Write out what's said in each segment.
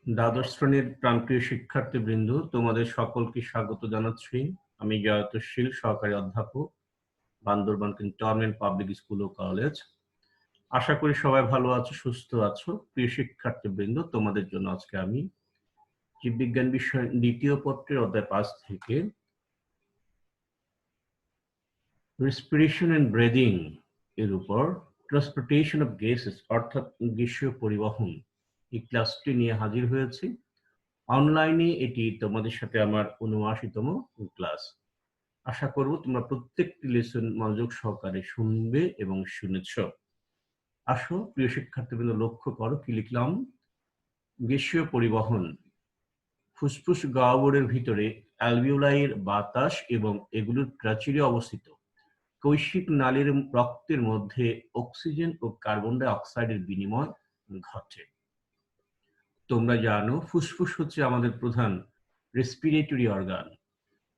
দ্বাদশ শ্রেণীর প্রাণপ্রিয় শিক্ষার্থীবৃন্দ, তোমাদের সকলকে স্বাগত জানাচ্ছি। আমি জয়তশীল, সহকারী অধ্যাপক, বান্দরবান ক্যান্টনমেন্ট পাবলিক স্কুল ও কলেজ। আশা করি সবাই ভালো আছো, সুস্থ আছো। প্রিয় শিক্ষার্থীবৃন্দ, তোমাদের জন্য আজকে আমি জীববিজ্ঞান বিষয়ের দ্বিতীয় পত্রের অধ্যায় 5 থেকে রেসপিরেশন এন্ড ব্রিদিং এর উপর ট্রান্সপোর্টেশন অফ গ্যাসেস অর্থাৎ গ্যাসীয় পরিবহন এই ক্লাসটি নিয়ে হাজির হয়েছি। অনলাইনে এটি তোমাদের সাথে আমার ৭৯তম ক্লাস। আশা করব তোমরা প্রত্যেকটি লেসন মনোযোগ সহকারে শুনবে এবং শুনেছ। আসো প্রিয় শিক্ষার্থীবৃন্দ, লক্ষ্য করো কি লিখলাম। গ্যাসীয় পরিবহন। ফুসফুস গহ্বরের ভিতরে অ্যালভিওলাইয়ের বাতাস এবং এগুলোর প্রাচীরে অবস্থিত কৈশিক নালীর রক্তের মধ্যে অক্সিজেন ও কার্বন ডাই অক্সাইডের বিনিময় ঘটে। তোমরা জানো ফুসফুস হচ্ছে আমাদের প্রধান রেসপিরেটরি অর্গান।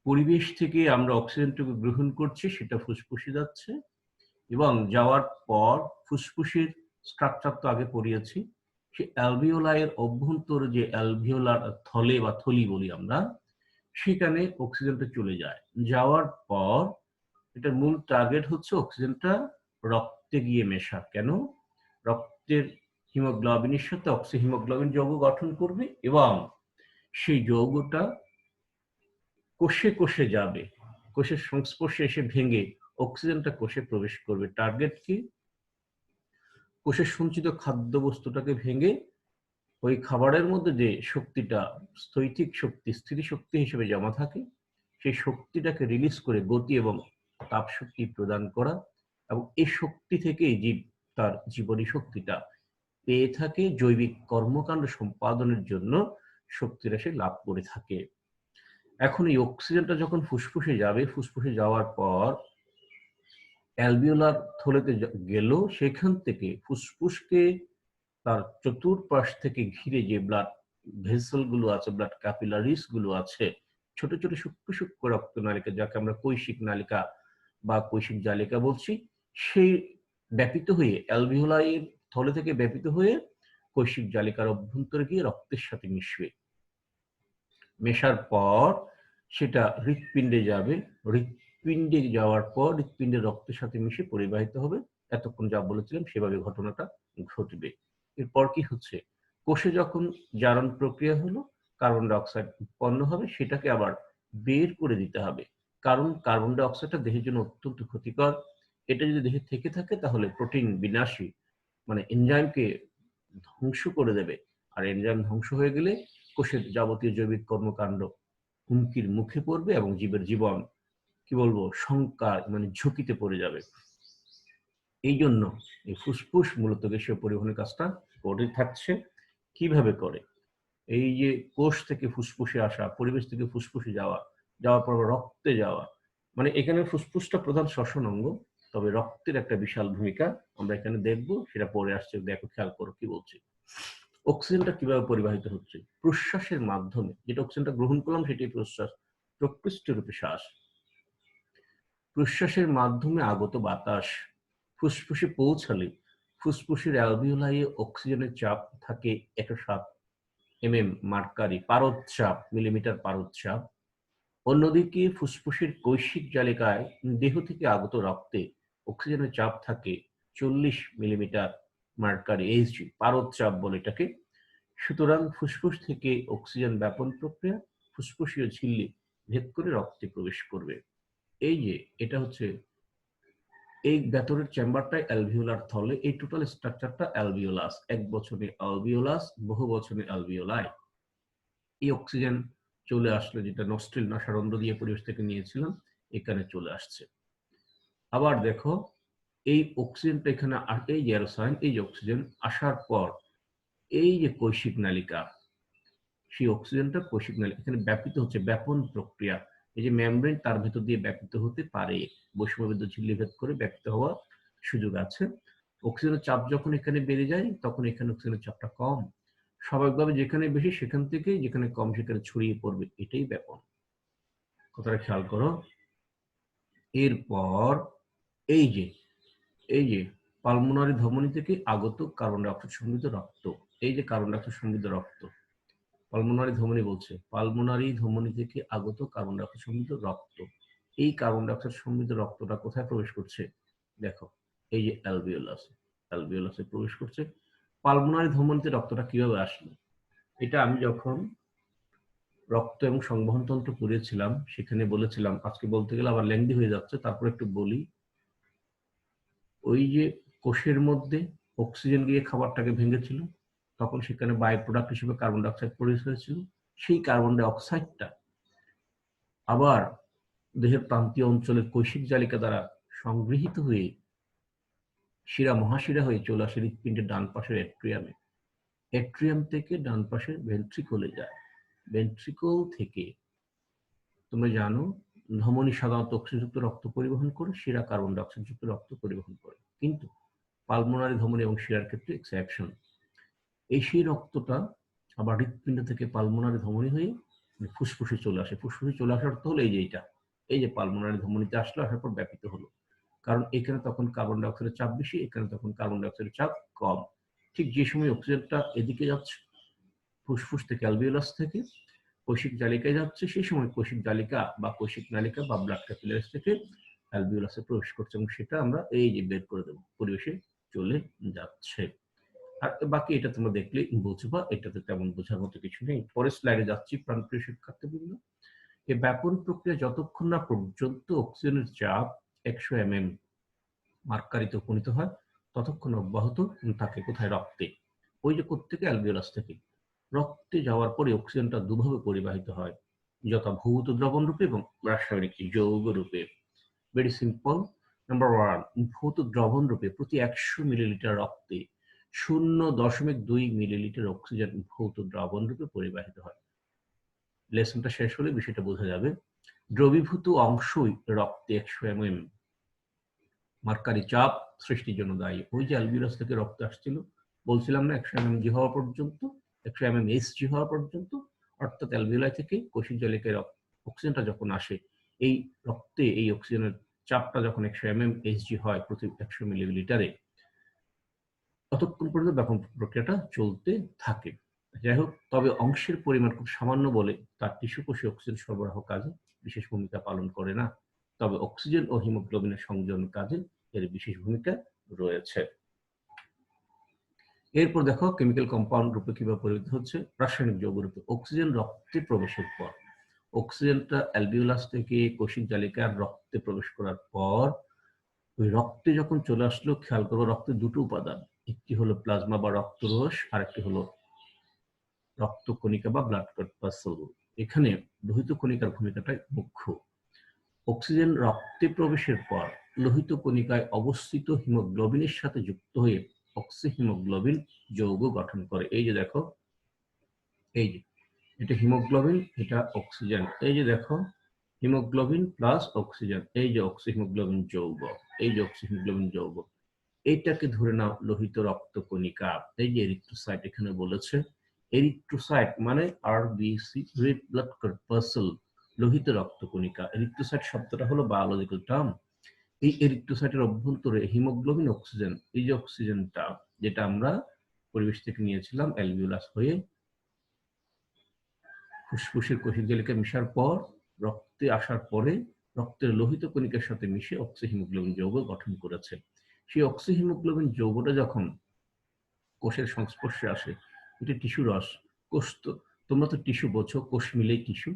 পরিবেশ থেকে আমরা অক্সিজেনটুকু গ্রহণ করছি, সেটা ফুসফুসে যাচ্ছে এবং যাওয়ার পর ফুসফুসের স্ট্রাকচার তো আগে পড়িয়েছি। সে অ্যালভিওলাইয়ের অভ্যন্তরে যে অ্যালভিওলার থলে বা থলি বলি আমরা, সেখানে অক্সিজেনটা চলে যায়। যাওয়ার পর এটার মূল টার্গেট হচ্ছে অক্সিজেনটা রক্তে গিয়ে মেশা। কেন? রক্তের হিমোগ্লোবিনের সাথে অক্সিহিমোগ্লোবিন যৌগ গঠন করবে এবং সেই যৌগটা কোষে কোষে যাবে, কোষের সংস্পর্শে এসে ভেঙে অক্সিজেনটা কোষে প্রবেশ করবে। টার্গেট কি? কোষের সঞ্চিত খাদ্যবস্তুটাকে ভেঙে ওই খাবারের মধ্যে যে শক্তিটা স্থৈতিক শক্তি, স্থিতিশক্তি হিসেবে জমা থাকে, সেই শক্তিটাকে রিলিজ করে গতি এবং তাপ শক্তি প্রদান করা, এবং এই শক্তি থেকেই জীব তার জীবনী শক্তিটা পেয়ে থাকে, জৈবিক কর্মকাণ্ড সম্পাদনের জন্য শক্তিটা সে লাভ করে থাকে। এখন এই অক্সিজেনটা যখন ফুসফুসে যাবে, ফুসফুসে যাওয়ার পর অ্যালভিওলার থলেতে গেল, সেখান থেকে ফুসফুসকে তার চতুর্পাশ থেকে ঘিরে যে ব্লাড ভেসেল গুলো আছে, ব্লাড ক্যাপিলারিস গুলো আছে, ছোট ছোট সূক্ষ্ম সূক্ষ্ম রক্তনালিকা, যাকে আমরা কৈশিক নালিকা বা কৈশিক জালিকা বলছি, সেই ব্যাপিত হয়ে অ্যালভিওলাইয়ের থলে থেকে ব্যাপিত হয়ে কৈশিক জালিকার অভ্যন্তরে গিয়ে রক্তের সাথে মিশবে। মেশার পর সেটা হৃৎপিণ্ডে যাবে। হৃৎপিণ্ডে যাওয়ার পর হৃৎপিণ্ডের রক্তের সাথে মিশে পরিবাহিত হবে। এতক্ষণ যা বলেছিলাম সেভাবে ঘটনাটা ঘটবে। এরপর কি হচ্ছে? কোষে যখন জারণ প্রক্রিয়া হলো, কার্বন ডাই অক্সাইড উৎপন্ন হবে, সেটাকে আবার বের করে দিতে হবে। কারণ কার্বন ডাই অক্সাইডটা দেহের জন্য অত্যন্ত ক্ষতিকর। এটা যদি দেহে থেকে থাকে তাহলে প্রোটিন বিনাশী, মানে এনজাইমকে ধ্বংস করে দেবে। আর এনজাইম ধ্বংস হয়ে গেলে কোষের যাবতীয় জৈবিক কর্মকাণ্ড হুমকির মুখে পড়বে এবং জীবের জীবন কি বলবো শঙ্কার মানে ঝুঁকিতে পড়ে যাবে। এই জন্য এই ফুসফুস মূলত গ্যাসীয় পরিবহনের কাজটা করে থাকছে। কিভাবে করে? এই যে কোষ থেকে ফুসফুসে আসা, পরিবেশ থেকে ফুসফুসে যাওয়া, যাওয়ার পর রক্তে যাওয়া, মানে এখানে ফুসফুসটা প্রধান শ্বসন অঙ্গ, তবে রক্তের একটা বিশাল ভূমিকা আমরা এখানে দেখবো, সেটা পরে আসছে। দেখো, খেয়াল করো কি বলছি। অক্সিজেনটা কিভাবে পরিবাহিত হচ্ছে? প্রশ্বাসের মাধ্যমে। যেটা অক্সিজেনটা গ্রহণ করলাম সেটাই প্রশ্বাস, প্রকৃষ্ট রূপে শ্বাস। প্রশ্বাসের মাধ্যমে আগত বাতাস ফুসফুসে পৌঁছালে ফুসফুসের অ্যালভিওলাইয়ে অক্সিজেনের চাপ থাকে ১০৭ মার্কারি, পারদ মিলিমিটার পারদ চাপ। অন্যদিকে ফুসফুসের কৈশিক জালিকায় দেহ থেকে আগত রক্তে অক্সিজেনের চাপ থাকে ৪০ মিলিমিটার মার্কারি, এইচজি, পারদ চাপ বলে এটাকে। সুতরাং ফুসফুস থেকে অক্সিজেন ব্যাপন প্রক্রিয়া ফুসফুসীয় ঝিল্লি ভেদ করে রক্তে প্রবেশ করবে। এই যে এটা হচ্ছে এই ভেতরের চেম্বারটাই অ্যালভিওলার থলে। এই টোটাল স্ট্রাকচারটা অ্যালভিওলাস, এক বছরে অ্যালভিওলাস, বহু বছরে অ্যালভিওলাই। এই অক্সিজেন চলে আসলো, যেটা নস্ট্রিল নাসারন্ধ্র দিয়ে পরিবেশ থেকে নিয়েছিলাম, এখানে চলে আসছে। আবার দেখো, এই অক্সিজেনটা এখানে, এই যে অ্যারোসাইন, এই যে অক্সিজেন আসার পর এই যে কৈশিক নালিকা, সেই অক্সিজেনটা কৈশিক নালিকা এখানে ব্যাপিত হচ্ছে, ব্যাপন প্রক্রিয়া। এই যে মেমব্রেন, তার ভেতর দিয়ে ব্যাপিত হতে পারে, বৈষম্যবিদ্যুৎ ঝিল্লি ভেদ করে ব্যাপিত হওয়ার সুযোগ আছে। অক্সিজেনের চাপ যখন এখানে বেড়ে যায়, তখন এখানে অক্সিজেনের চাপটা কম। স্বাভাবিকভাবে যেখানে বেশি সেখান থেকে, যেখানে কম সেখানে ছড়িয়ে পড়বে, এটাই ব্যাপন। কথাটা খেয়াল করো। এরপর এই যে পালমোনারি ধমনী থেকে আগত কার্বন ডাই অক্সাইড সমৃদ্ধ রক্ত, এই যে কার্বন ডাই অক্সাইড সমৃদ্ধ রক্ত, পালমোনারি ধমনী বলছে, পালমোনারি ধমনী থেকে আগত কার্বন ডাই অক্সাইড সমৃদ্ধ রক্ত, এই কার্বন ডাই অক্সাইড সমৃদ্ধ রক্তটা কোথায় প্রবেশ করছে? দেখো, এই যে অ্যালভিওলাসে প্রবেশ করছে। পালমোনারি ধমনীতে রক্তটা কিভাবে আসলো? এটা আমি যখন রক্ত এবং সংবহন তন্ত্র পড়িয়েছিলাম সেখানে বলেছিলাম, আজকে বলতে গেলে আবার লেংদি হয়ে যাচ্ছে, তারপর একটু বলি। ওই যে কোষের মধ্যে অক্সিজেন গিয়ে খাবারটাকে ভেঙেছিল, তখন সেখানে বাই প্রোডাক্ট হিসেবে কার্বন ডাই অক্সাইড প্রডিউস হয়েছিল। সেই কার্বন ডাই অক্সাইডটা আবার দেহের প্রান্তীয় অঞ্চলের কৈশিক জালিকা দ্বারা সংগৃহীত হয়ে শিরা মহাশিরা হয়ে চলে আসে হৃৎপিণ্ডের ডান পাশের এট্রিয়ামে। এট্রিয়াম থেকে ডান পাশের ভেন্ট্রিকলে যায়। ভেন্ট্রিকল থেকে তোমরা জানো ধমনী সাধারণত অক্সিজেনযুক্ত রক্ত পরিবহন করে, শিরা কার্বন ডাই অক্সাইড যুক্ত রক্ত পরিবহন করে। কিন্তু পালমোনারি ধমনী এবং শিরার ক্ষেত্রে এক্সেপশন। এই সেই রক্তটা আবার হৃৎপিণ্ড থেকে পালমোনারি ধমনী হয়ে ফুসফুসে চলে আসে। ফুসফুসে চলে আসার অর্থ হলো এই যে পালমোনারি ধমনীতে আসলো, আসার পর ব্যাপিত হলো। কারণ এখানে তখন কার্বন ডাই অক্সাইডের চাপ বেশি, এখানে তখন কার্বন ডাই অক্সাইডের চাপ কম। ঠিক যে সময় অক্সিজেনটা এদিকে যাচ্ছে ফুসফুস থেকে অ্যালভিওলাস থেকে কৈশিক জালিকায় যাচ্ছে, সেই সময় কৈশিক জালিকা বা কৈশিক নালিকা বা ব্লাড ক্যাপিলারিস থেকে অ্যালভিওলাসে প্রবেশ করছে, এবং সেটা আমরা এই যে বের করে দেবো, পরিবেশে চলে যাচ্ছে। আর বাকি এটা তোমরা দেখলে বুঝবা, এটাতে তেমন বোঝার মতো কিছু নেই। পরের স্লাইডে যাচ্ছি প্রাণপ্রিয় শিক্ষার্থীবৃন্দ। এই ব্যাপন প্রক্রিয়া যতক্ষণ না পর্যন্ত অক্সিজেনের চাপ 100 mm মার্কারিতে উপনীত হয় ততক্ষণ অব্যাহত থাকে। কোথায়? রক্তে। ওই যে কোত্থেকে? অ্যালভিওলাস থেকে। রক্তে যাওয়ার পরে অক্সিজেনটা দুভাবে পরিবাহিত হয়, যথা ভৌত দ্রবণ রূপে এবং রাসায়নিক যৌগ রূপে। Very simple. নাম্বার 1, ভৌত দ্রবণ রূপে প্রতি 100 মিলিলিটার রক্তে 0.2 মিলিলিটার অক্সিজেন ভৌত দ্রবণ রূপে পরিবাহিত হয়। লেসনটা শেষ হলে বিষয়টা বোঝা যাবে। দ্রবীভূত অংশই রক্তে 100 mm মার্কারি চাপ সৃষ্টির জন্য দায়ী। ওই যে অ্যালভিওলাস থেকে রক্ত আসছিল, বলছিলাম না 100 mm জি হওয়া পর্যন্ত, 100 mm জি হওয়া পর্যন্ত, অর্থাৎ অ্যালভিওলাই থেকে কোষিক জালিকায় অক্সিজেনটা যখন আসে, এই রক্তে এই অক্সিজেনের চাপটা যখন 100 mm জি হয় প্রতি 100 মিলিলিটারে, ততক্ষণ পর্যন্ত ব্যাপন প্রক্রিয়াটা চলতে থাকে। যাই হোক, তবে অংশের পরিমাণ খুব সামান্য বলে তার টিস্যু কোষে অক্সিজেন সরবরাহ কাজে বিশেষ ভূমিকা পালন করে না। তবে অক্সিজেন ও হিমোগ্লোবিনের সংযোজন কাজে এর বিশেষ ভূমিকা রয়েছে। এরপর দেখো কেমিক্যাল কম্পাউন্ড রূপে কিভাবে পরিবর্তিত হচ্ছে। রাসায়নিক যৌগ রূপে অক্সিজেন রক্তে প্রবেশের পর, অক্সিজেনটা অ্যালভিওলাস থেকে কোষিক জালিকার রক্তে প্রবেশ করার পর ওই রক্তে যখন চলে আসলো, খেয়াল করবো রক্তে দুটো উপাদান, একটি হলো প্লাজমা বা রক্তরস, আর একটি হলো রক্তকণিকা বা ব্লাড ভেসেল। এখানে লোহিত কণিকার ভূমিকাটাই মুখ্য। অক্সিজেন রক্তে প্রবেশের পর লোহিত কণিকায় অবস্থিত হিমোগ্লোবিনের সাথে যুক্ত হয়ে অক্সিহিমোগ্লোবিন যৌগ গঠন করে। এই যে দেখো, এই যে এটা হিমোগ্লোবিন, এটা অক্সিজেন। এই যে দেখো হিমোগ্লোবিন প্লাস অক্সিজেন, এই যে অক্সিহিমোগ্লোবিন যৌগ, এই যে অক্সিহিমোগ্লোবিন যৌগ। এইটাকে ধরে নাও লোহিত রক্তকণিকা। এই যে এরিথ্রোসাইট এখানে বলেছে, এরিথ্রোসাইট মানে আরবিসি, রেড ব্লাড কর্পাসেল, লোহিত রক্তকণিকা। এরিথ্রোসাইট শব্দটা হলো বায়োলজিক্যাল টার্ম। এই এরিথ্রোসাইটের অভ্যন্তরে হিমোগ্লোবিন অক্সিজেন, এই যে অক্সিজেনটা যেটা আমরা পরিবেশ থেকে নিয়েছিলাম অ্যালভিওলাস হয়ে ফুসফুসের কোষিক জালিকা মিশার পর রক্তে আসার পরে রক্তের লোহিত কণিকার সাথে মিশে অক্সিহিমোগ্লোবিন যৌগ গঠন করেছে। সেই অক্সিহিমোগ্লোবিন যৌগটা যখন কোষের সংস্পর্শে আসে, এটা টিস্যু রস। কোষ তো তোমরা তো টিস্যু বোঝো, কোষ মিলেই টিস্যু।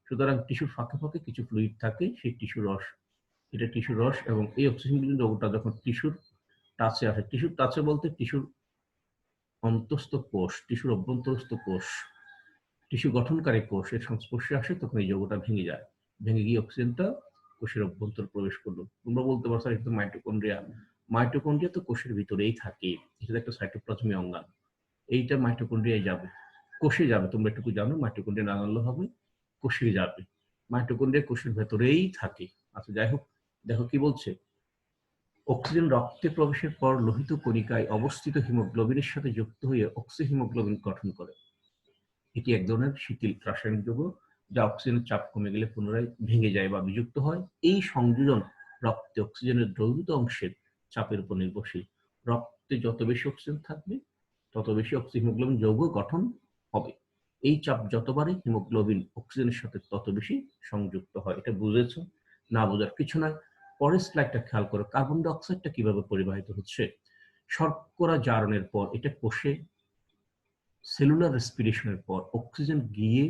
সুতরাং টিস্যুর ফাঁকে ফাঁকে কিছু ফ্লুইড থাকে, সেই টিস্যু রস, এটা টিস্যু রস। এবং এই অক্সিহিমোগ্লোবিন যৌগটা যখন টিস্যুর টাচে আসে, টিস্যুর টাচে বলতে টিস্যুর অন্তস্থ কোষ, টিস্যুর অভ্যন্তরস্থ কোষ, টিস্যু গঠনকারী কোষের সংস্পর্শে আসে, তখন এই যৌগটা ভেঙে যায়। ভেঙে গিয়ে অক্সিজেনটা কোষের অভ্যন্তর প্রবেশ করলো। তোমরা বলতে পারছো এটা তো মাইটোকন্ড্রিয়া। মাইটোকন্ড্রিয়া তো কোষের ভিতরেই থাকে, এটা একটা সাইটোপ্লাজমীয় অঙ্গাণ। এইটা মাইটোকন্ড্রিয়ায় যাবে, কোষে যাবে। তোমরা এটুকু জানো, মাইটোকন্ড্রিয়া না জানলে হবে, কোষে যাবে। মাইটোকন্ড্রিয়া কোষের ভেতরেই থাকে। আচ্ছা যাই হোক, দেখো কি বলছে, অক্সিজেন রক্তে প্রবেশের পর লোহিত কণিকায় অবস্থিত হিমোগ্লোবিনের সাথে যুক্ত হয়ে অক্সিহিমোগ্লোবিন গঠন করে। এটি এক ধরনের শিথিল রাসায়নিক যৌগ, যা অক্সিজেনের চাপ কমে গেলে পুনরায় ভেঙে যায় বা বিযুক্ত হয়। এই সংযোজন রক্তে অক্সিজেনের দ্রবীভূত অংশের চাপের উপর নির্ভরশীল। রক্তে যত বেশি অক্সিজেন থাকবে তত বেশি অক্সিহিমোগ্লোবিন যৌগ গঠন হবে। এই চাপ যত বাড়ে হিমোগ্লোবিন অক্সিজেনের সাথে তত বেশি সংযুক্ত হয়। এটা বুঝেছো? না বোঝার কিছু নাই। পরের স্লাইডটা খেয়াল করো, কার্বন ডাই অক্সাইডটা কিভাবে পরিবাহিত হচ্ছে। শর্করা জারণের পর এটা কোষে সেলুলার রেসপিরেশনের পর অক্সিজেন গিয়ে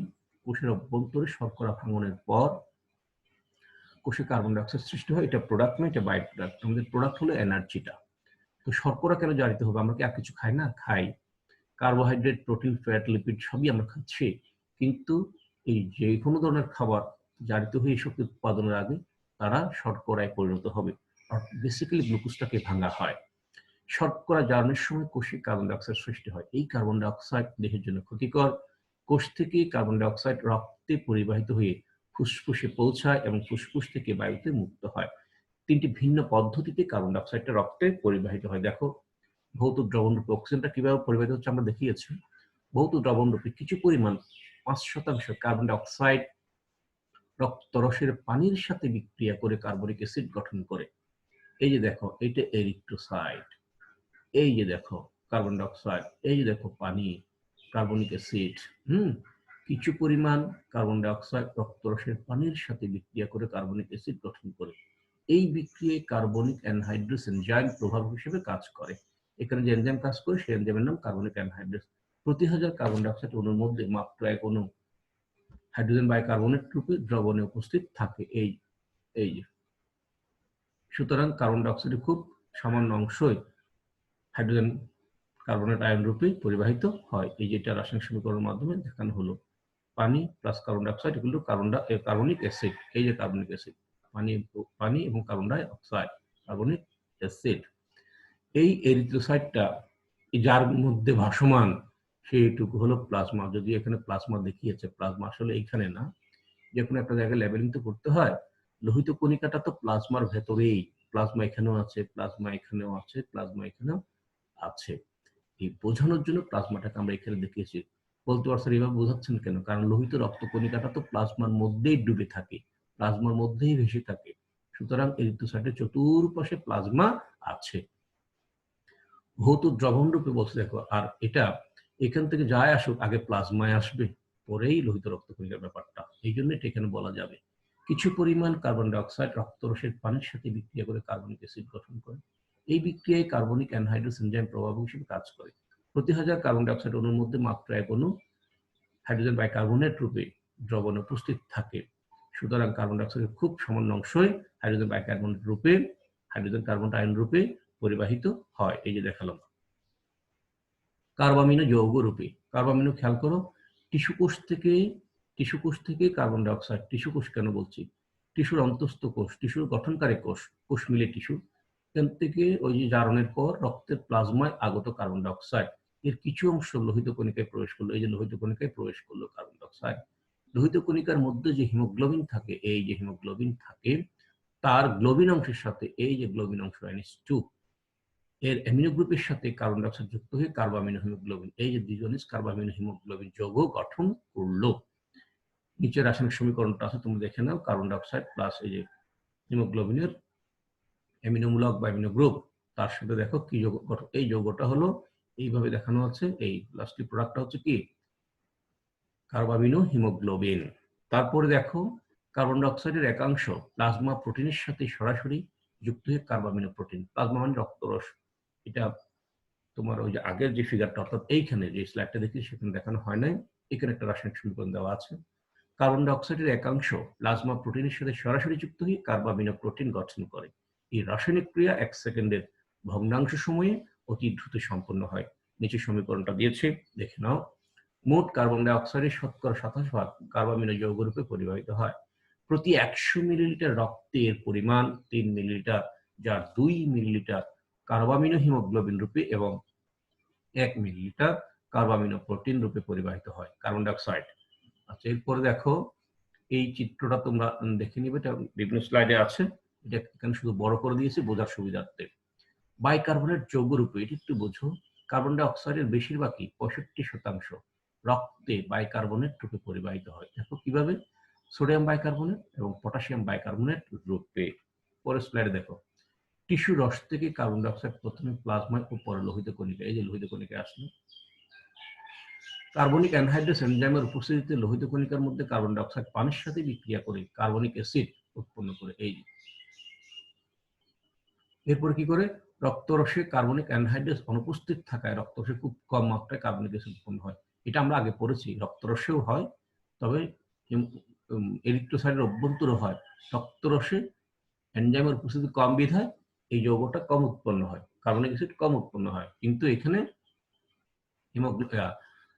কোষের অভ্যন্তরে শর্করা ভাঙনের পর কোষে কার্বন ডাই অক্সাইড সৃষ্টি হয়। এটা প্রোডাক্ট নয়, এটা বাই প্রোডাক্ট। আমাদের প্রোডাক্ট হলো এনার্জিটা। তো শর্করা কেন জারিত হবে? আমরা কি আর কিছু খাই না? খাই। কার্বোহাইড্রেট, প্রোটিন, ফ্যাট, লিপিড সবই আমরা খাচ্ছি। কিন্তু এই যে কোনো ধরনের খাবার জারিত হয়ে এই শক্তি উৎপাদনের আগে তারা শর্করায় পরিণত হবে। বেসিক্যালি গ্লুকোজটাকে ভাঙা হয়। শর্করা জারণের সময় কোষে কার্বন ডাই অক্সাইড সৃষ্টি হয়। এই কার্বন ডাই অক্সাইড দেহের জন্য ক্ষতিকর। কোষ থেকে কার্বন ডাই অক্সাইড রক্তে পরিবাহিত হয়ে ফুসফুসে পৌঁছায় এবং ফুসফুস থেকে বায়ুতে মুক্ত হয়। তিনটি ভিন্ন পদ্ধতিতে কার্বন ডাই অক্সাইডটা রক্তে পরিবাহিত হয়। দেখো, ভৌত দ্রবণরূপে অক্সিজেনটা কিভাবে পরিবাহিত হচ্ছে আমরা দেখিয়েছি। ভৌত দ্রবণরূপে কিছু পরিমাণ 5% কার্বন ডাই অক্সাইড রক্তরসের পানির সাথে বিক্রিয়া করে কার্বনিক অ্যাসিড গঠন করে। এই যে দেখো, এইটা এরিথ্রোসাইট। এই যে দেখো কার্বন ডাই অক্সাইড, এই যে দেখো পানি, কার্বনিক অ্যাসিড। কিছু পরিমাণ কার্বন ডাই অক্সাইড রক্তরসের পানির সাথে বিক্রিয়া করে কার্বনিক অ্যাসিড গঠন করে। এই বিক্রিয়ায় কার্বনিক অ্যানহাইড্রেস এনজাইম প্রভাব হিসেবে কাজ করে। এখানে যে এনজাইম কাজ করে সেই এনজাইমের নাম কার্বনিক অ্যানহাইড্রেস। প্রতি 1000 কার্বন ডাই অক্সাইড অণুর মধ্যে মাত্র 1 অণু হাইড্রোজেন বাইকার্বনেট রূপে দ্রবণে উপস্থিত থাকে। এই যে, সুতরাং কার্বন ডাই অক্সাইডের খুব সামান্য অংশই হাইড্রোজেন কার্বনেট আয়ন রূপে পরিবাহিত হয়। এই যেটা রাসায়নিক সমীকরণের মাধ্যমে দেখানো হলো। পানি প্লাস কার্বন ডাই অক্সাইড এগুলো কার্বনিক অ্যাসিড। এই যে কার্বনিক অ্যাসিড, পানি এবং carbon die oxide, carbonic acid. এই এরিথ্রোসাইটটা যার মধ্যে ভাসমান সেইটুকু হলো প্লাজমা। যদি এখানে প্লাজমা দেখিয়েছে, প্লাজমা আসলে এইখানে না। যে কোনো একটা জায়গায় লেবেলিং তো করতে হয়। লোহিত কণিকাটা তো প্লাজমার ভেতরেই। প্লাজমা এখানেও আছে, প্লাজমা এখানেও আছে, প্লাজমা এখানেও আছে। এই বোঝানোর জন্য প্লাজমাটাকে আমরা এখানে দেখিয়েছি। বলতে পারছেন এভাবে বোঝাচ্ছেন কেন? কারণ লোহিত রক্ত কণিকাটা তো প্লাজমার মধ্যেই ডুবে থাকে, প্লাজমার মধ্যেই ভেসে থাকে। সুতরাং এরিথ্রোসাইটের চতুর্পাশে প্লাজমা আছে। ভৌত দ্রবণ রূপে বলছে দেখো, আর এটা এখান থেকে যায় আসুক আগে প্লাজমায় আসবে, পরেই লোহিত রক্ত কণিকার ব্যাপারটা। এই জন্য এটা এখানে বলা যাবে। কিছু পরিমাণ কার্বন ডাই অক্সাইড রক্তরসের পানির সাথে বিক্রিয়া করে কার্বনিক অ্যাসিড গঠন করে। এই বিক্রিয়ায় কার্বনিক অ্যানহাইড্রেস এনজাইম প্রভাবক হিসেবে কাজ করে। প্রতি 1000 কার্বন ডাই অক্সাইড অণুর মধ্যে মাত্র 1 অণু হাইড্রোজেন বাইকার্বনেট রূপে দ্রবণে উপস্থিত থাকে। সুতরাং কার্বন ডাই অক্সাইডের খুব সামান্য অংশই হাইড্রোজেন বাইকার্বনেট রূপে, হাইড্রোজেন কার্বন আয়ন রূপে পরিবাহিত হয়। এই যে দেখালাম। কার্বামিনো যৌগ রূপে। কার্বামিনো খেয়াল করো, টিস্যু কোষ থেকে কার্বন ডাই অক্সাইড, টিস্যু কোষ কেন বলছি, টিস্যুর অন্তস্থ কোষ, টিস্যুর গঠনকারী কোষ মিলে টিস্যু, এখান থেকে ওই যে জারণের পর রক্তের প্লাজমায় আগত কার্বন ডাই অক্সাইড এর কিছু অংশ লোহিত কণিকায় প্রবেশ করলো। এই যে লোহিত কণিকায় প্রবেশ করলো কার্বন ডাই অক্সাইড। লোহিত কণিকার মধ্যে যে হিমোগ্লোবিন থাকে, এই যে হিমোগ্লোবিন থাকে, তার গ্লোবিন অংশের সাথে এই যে গ্লোবিন অংশ NH2 এর অ্যামিনো গ্রুপের সাথে কার্বন ডাই অক্সাইড যুক্ত হয়ে কার্বামিনো হিমোগ্লোবিন, এই যে দ্বিজনিস কার্বামিনো হিমোগ্লোবিন যৌগ গঠন করলো। নিচে রাসায়নিক সমীকরণটা আছে, তুমি দেখে নাও। কার্বন ডাই অক্সাইড প্লাস এই যে হিমোগ্লোবিনের অ্যামিনোমূলক বা অ্যামিনো গ্রুপ, তার সাথে দেখো কি যৌগ গঠন। এই যৌগটা হলো এইভাবে দেখানো আছে। এই লাস্টলি প্রোডাক্টটা হচ্ছে কি কার্বামিনো হিমোগ্লোবিন। তারপরে দেখো কার্বন ডাই অক্সাইডের একাংশ প্লাজমা প্রোটিনের সাথে সরাসরি যুক্ত হয়ে কার্বামিনো প্রোটিন। প্লাজমা মানে রক্তরস। এটা তোমার ওই যে আগের যে ফিগারটা, অর্থাৎ এইখানে যে স্লাইডটা দেখি সেখানে দেখানো হয় নাই। এখানে একটা রাসায়নিক সমীকরণ দেওয়া আছে। কার্বন ডাই অক্সাইডের একাংশ প্লাজমা প্রোটিনের সাথে সরাসরি যুক্ত হয়ে কার্বামিনো প্রোটিন গঠন করে। এই রাসায়নিক ক্রিয়া 1 সেকেন্ডের ভগ্নাংশ সময়ে অতি দ্রুত সম্পন্ন হয়। নিচে সমীকরণটা দিয়েছে, দেখে নাও। মোট কার্বন ডাই অক্সাইডের 27% কার্বামিনো যৌগরূপে পরিবাহিত হয়। প্রতি 100 মিলিলিটার রক্তের পরিমাণ 3 মিলিলিটার, যার 2 মিলিলিটার কার্বামিনো হিমোগ্লোবিন রূপে এবং 1 মিলিলিটার কার্বামিনো প্রোটিন রূপে পরিবাহিত হয় কার্বন ডাই অক্সাইড। আচ্ছা, এরপরে দেখো এই চিত্রটা তোমরা দেখে নিবে, এটা বিভিন্ন স্লাইডে আছে। এটা এখানে শুধু বড় করে দিয়েছি বোঝার সুবিধার্থে। বাইকার্বনেট যৌগ রূপে, এটি একটু বোঝো। কার্বন ডাই অক্সাইডের বেশিরভাগই 65% রক্তে বাইকার্বনেট রূপে পরিবাহিত হয়। দেখো কিভাবে, সোডিয়াম বাইকার্বনেট এবং পটাশিয়াম বাইকার্বনেট রূপে। পরের স্লাইডে দেখো, টিস্যু রস থেকে কার্বন ডাই অক্সাইড প্রথমে প্লাজমায় ও পরে লোহিত কণিকা, এই যে লোহিত কণিকা আসলো। কার্বনিক অ্যানহাইড্রেস এনজাইমের উপস্থিতিতে লোহিত কণিকার মধ্যে কার্বন ডাই অক্সাইড পানির সাথে বিক্রিয়া করে কার্বনিক অ্যাসিড উৎপন্ন করে। এই এরপর কি করে, রক্তরসে কার্বনিক অ্যানহাইড্রেস অনুপস্থিত থাকায় রক্তরসে খুব কম মাত্রায় কার্বনিক অ্যাসিড উৎপন্ন হয়। এটা আমরা আগে পড়েছি, রক্তরসেও হয়, তবে এরিথ্রোসাইটের অভ্যন্তরে হয়। রক্তরসে এনজাইমের উপস্থিতি কম বিধায় এই যৌগটা কম উৎপন্ন হয়, কার্বনিক অ্যাসিড কম উৎপন্ন হয়। কিন্তু এখানে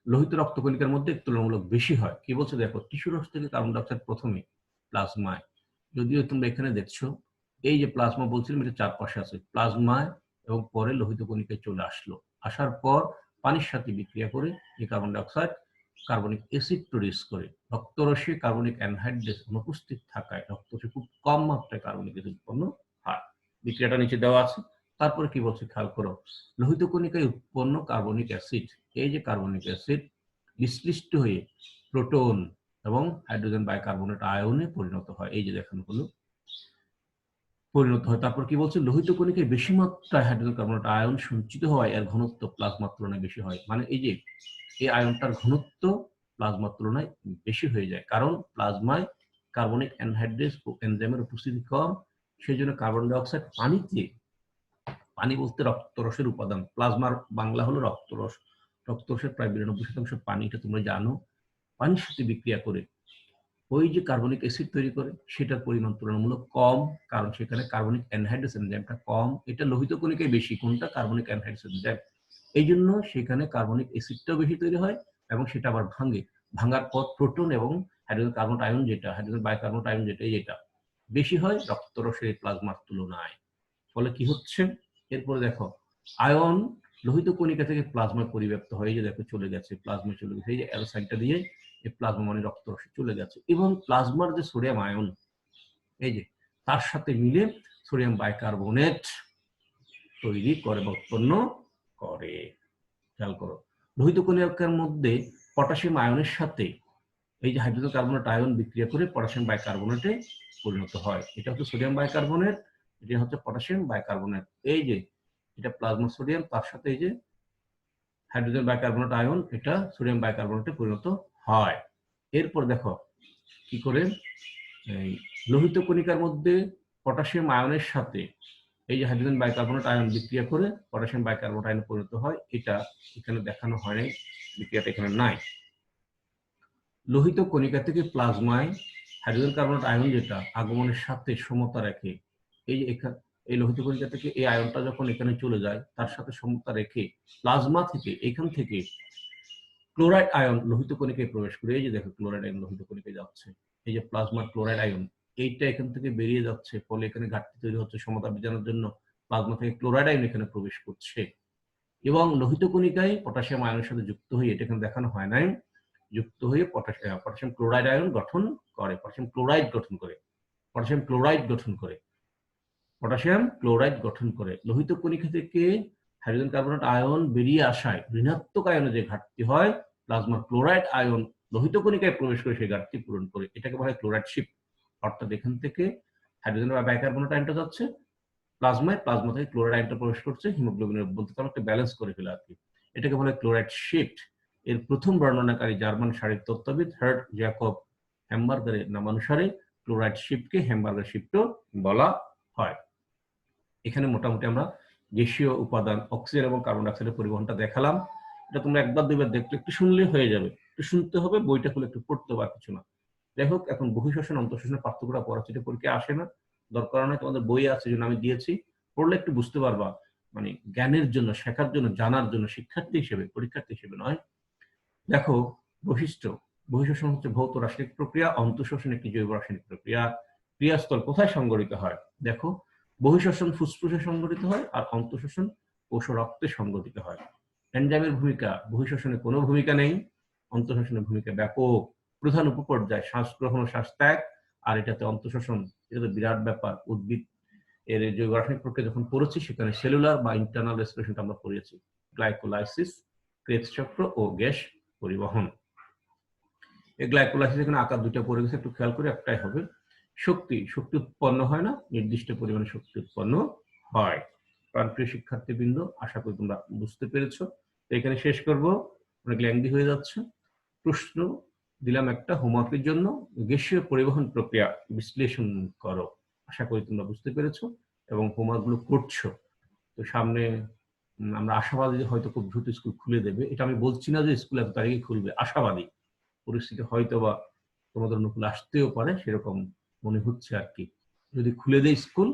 লোহিত রক্তকণিকার মধ্যে তুলনামূলক বেশি হয়। কি বলছে দেখো, টিস্যু রস থেকে কার্বন ডাই অক্সাইড প্রথমে প্লাজমায়, যদিও তোমরা এখানে দেখছো এই যে প্লাজমা বলছিলাম এটা চারপাশে আছে, প্লাজমায় এবং পরে লোহিত কণিকায় চলে আসলো, আসার পর পানির সাথে বিক্রিয়া করে এই carbon die oxide carbonic acid produce করে। রক্তরসে কার্বনিক অ্যানহাইড্রেস অনুপস্থিত থাকায় রক্তরসে খুব কম মাত্রায় কার্বনিক অ্যাসিড উৎপন্ন হয়। বিক্রিয়াটা নিচে দেওয়া আছে। তারপরে কি বলছে খেয়াল করো, লোহিত কণিকায় উৎপন্ন কার্বনিক অ্যাসিড, এই যে কার্বনিক অ্যাসিড বিশ্লিষ্ট হয়ে প্রোটন এবং হাইড্রোজেন বাইকার্বনেট আয়নে পরিণত হয়। এই যে দেখানো হলো পরিণত হয়। তারপর কি বলছে, লোহিত কণিকায় বেশি মাত্রায় হাইড্রোজেন কার্বনেট আয়ন সঞ্চিত হওয়ায় এর ঘনত্ব প্লাজমার তুলনায় বেশি হয়। মানে এই যে এই আয়নটার ঘনত্ব প্লাজমার তুলনায় বেশি হয়ে যায়, কারণ প্লাজমায় কার্বনিক অ্যানহাইড্রেস ও এনজাইমের উপস্থিতি কম। সেই জন্য কার্বন ডাই অক্সাইড পানিতে, পানি বলতে রক্তরসের উপাদান, প্লাজমার বাংলা হলো রক্তরস, রক্তরসের প্রায় 92% পানি, এটা তোমরা জানো। পানির সাথে বিক্রিয়া করে ওই যে কার্বনিক অ্যাসিড তৈরি করে সেটার পরিমাণ তুলনামূলক কম, কারণ সেখানে কার্বনিক অ্যানহাইড্রেস এনজাইমটা কম। এটা লোহিত কণিকায় বেশি, কোনটা, কার্বনিক অ্যানহাইড্রেস এনজাইম। এই জন্য সেখানে কার্বনিক অ্যাসিডটাও বেশি তৈরি হয় এবং সেটা আবার ভাঙে, ভাঙার পর প্রোটন এবং হাইড্রোজেন কার্বনেট আয়ন যেটা, হাইড্রোজেন বাইকার্বনেট আয়ন যেটা, যেটা বেশি হয় রক্তরসের প্লাজমার তুলনায়। ফলে কি হচ্ছে, এরপরে দেখো আয়ন লোহিত কণিকা থেকে প্লাজমায় পরিব্যাপ্ত হয়। এই যে দেখো চলে গেছে, প্লাজমা চলে গেছে, এই যে অ্যারো সাইনটা দিয়ে এই প্লাজমা মানে রক্তরসে চলে গেছে। এবং প্লাজমার যে সোডিয়াম আয়ন, এই যে তার সাথে মিলে সোডিয়াম বাইকার্বনেট তৈরি করে বা উৎপন্ন করে। খেয়াল করো, লোহিত কণিকার মধ্যে পটাশিয়াম আয়নের সাথে এই যে হাইড্রোজেন কার্বনেট আয়ন বিক্রিয়া করে পটাশিয়াম বাইকার্বনেটে পরিণত হয়। এটা হচ্ছে সোডিয়াম বাইকার্বনেট, এটা হচ্ছে পটাশিয়াম বাইকার্বনেট। এই যে এটা প্লাজমা সোডিয়াম, তার সাথে এই যে হাইড্রোজেন বাইকার্বনেট আয়ন, এটা সোডিয়াম বাইকার্বনেটে পরিণত হয়। এরপর দেখো কি করে, এই লোহিত কণিকার মধ্যে পটাশিয়াম আয়নের সাথে এই যে হাইড্রোজেন বাইকার্বনেট আয়ন বিক্রিয়া করে পটাশিয়াম বাইকার্বনেট আয়নে পরিণত হয়। এটা এখানে দেখানো হয় নাই, বিক্রিয়াটা এখানে নাই। লোহিত কণিকা থেকে প্লাজমায় হাইড্রোজেন কার্বনেট আয়ন যেটা আগমনের সাথে সমতা রেখে, এই যে এখানে এই লোহিত কণিকা থেকে এই আয়নটা যখন এখানে চলে যায় তার সাথে সমতা রেখে প্লাজমা থেকে, এখান থেকে ক্লোরাইড আয়ন লোহিত কণিকায় প্রবেশ করে। এই যে দেখো ক্লোরাইড আয়ন লোহিত কণিকায় যাচ্ছে, এই যে প্লাজমার ক্লোরাইড আয়ন এইটা এখান থেকে বেরিয়ে যাচ্ছে, ফলে এখানে ঘাটতি তৈরি হচ্ছে। সমতা বিজানোর জন্য প্লাজমা থেকে ক্লোরাইড আয়ন এখানে প্রবেশ করছে এবং লোহিত কণিকায় পটাশিয়াম আয়নের সাথে যুক্ত হয়ে, এটা এখানে দেখানো হয় নাই, যুক্ত হয়ে পটাশিয়াম ক্লোরাইড আয়ন গঠন করে, পটাশিয়াম ক্লোরাইড গঠন করে, পটাশিয়াম ক্লোরাইড গঠন করে, পটাশিয়াম ক্লোরাইড গঠন করে। লোহিত কণিকা থেকে হাইড্রোজেন কার্বনেট আয়ন বেরিয়ে আসায় ঋণাত্মক আয়নে যে ঘাটতি হয়, প্লাজমার ক্লোরাইড আয়ন লোহিত কণিকায় প্রবেশ করে সেই ঘাটতি পূরণ করে। এটাকে বলা হয় ক্লোরাইড শিফট। অর্থাৎ এখান থেকে হাইড্রোজেন বা বাইকার্বনেট আয়নটা যাচ্ছে প্লাজমায়, প্লাজমা থেকে ক্লোরাইড আয়নটা প্রবেশ করছে হিমোগ্লোবিনের, বলতে তাহলে একটা ব্যালেন্স করে ফেলে আর কি। এটাকে বলে ক্লোরাইড শিফট। এর প্রথম বর্ণনাকারী জার্মান শারীরিক তত্ত্ববিদ হার্ট জ্যাকব হ্যামবার্গারের নামানুসারে ক্লোরাইড শিফটকে হ্যামবার্গার শিফটও বলা হয়। এখানে মোটামুটি আমরা গ্যাসীয় উপাদান অক্সিজেন এবং কার্বন ডাই অক্সাইডের পরিবহনটা দেখালাম। এটা তোমরা একবার দুইবার দেখলে, একটু শুনলে হয়ে যাবে, একটু শুনতে হবে, বইটা খুলে একটু পড়তে হবে, কিছু না। যাই হোক, এখন বহিঃশ্বসন অন্তঃশ্বসনের পার্থক্যটা পড়াচ্ছি, পরীক্ষা আসে না, দরকার নয়, তোমাদের বই আছে জন্য আমি দিয়েছি, পড়লে একটু বুঝতে পারবা, মানে জ্ঞানের জন্য, শেখার জন্য, জানার জন্য, শিক্ষার্থী হিসেবে, পরীক্ষার্থী হিসেবে নয়। দেখো বৈশিষ্ট্য, বহিঃশ্বসন হচ্ছে ভৌত রাসায়নিক প্রক্রিয়া, অন্তঃশ্বসন একটি জৈব রাসায়নিক প্রক্রিয়া। ক্রিয়াস্থল কোথায় সংঘটিত হয়? দেখো বহিঃশ্বসন ফুসফুসে সংঘটিত হয় আর অন্তঃশ্বসন কোষ রক্তে সংঘটিত হয়। এনজাইমের ভূমিকা, বহিঃশ্বসনে কোনো ভূমিকা নেই, অন্তঃশ্বসনের ভূমিকা ব্যাপক। প্রধান উপপর্যায় শ্বাস গ্রহণ ও শ্বাস ত্যাগ, আর এটাতে অন্তঃশ্বসন, এটা তো বিরাট ব্যাপার। উদ্ভিদ এর জৈব রাসায়নিক প্রক্রিয়া যখন পড়েছি সেখানে সেলুলার বা ইন্টারনাল রেসপিরেশনটা আমরা পড়েছি, গ্লাইকোলাইসিস, ক্রেবস চক্র ও গ্যাস পরিবহন। এই গ্লাইকোলাইসিস এখানে আকার দুটো পড়ে গেছে, একটু খেয়াল করে, একটাই হবে। শক্তি, শক্তি উৎপন্ন হয় না, নির্দিষ্ট পরিমাণে শক্তি উৎপন্ন হয়। প্রিয় শিক্ষার্থীবৃন্দ, আশা করি তোমরা বুঝতে পেরেছো। এখানে শেষ করব, অনেক ল্যাংদি হয়ে যাচ্ছে। প্রশ্ন দিলাম একটা হোমওয়ার্কের জন্য, গ্যাসীয় পরিবহন প্রক্রিয়া বিশ্লেষণ করো। আশা করি তোমরা বুঝতে পেরেছো এবং হোমওয়ার্কগুলো করছো। তো সামনে আমরা আশাবাদী যে হয়তো খুব দ্রুত স্কুল খুলে দেবে। এটা আমি বলছি না যে স্কুল এত তারিখে খুলবে, আশাবাদী। পরিস্থিতি হয়তোবা তোমাদের অনুকূলে আসতেও পারে, সেরকম মনে হচ্ছে আর কি। যদি খুলে দেয় স্কুল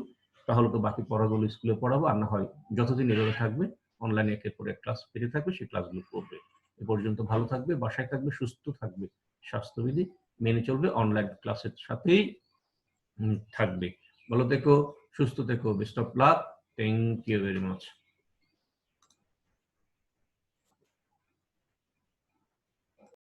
তাহলে তো বাকি পড়াগুলো স্কুলে পড়াবো, আর না হয় যতদিন এভাবে থাকবে অনলাইনে একের পর এক ক্লাস পেতে থাকবে, সেই ক্লাসগুলো করবে। এ পর্যন্ত ভালো থাকবে, বাসায় থাকবে, সুস্থ থাকবে, স্বাস্থ্যবিধি মেনে চলবে, অনলাইন ক্লাসের সাথেই থাকবে। ভালো থেকো, সুস্থ থেকো, best of luck, thank you very much.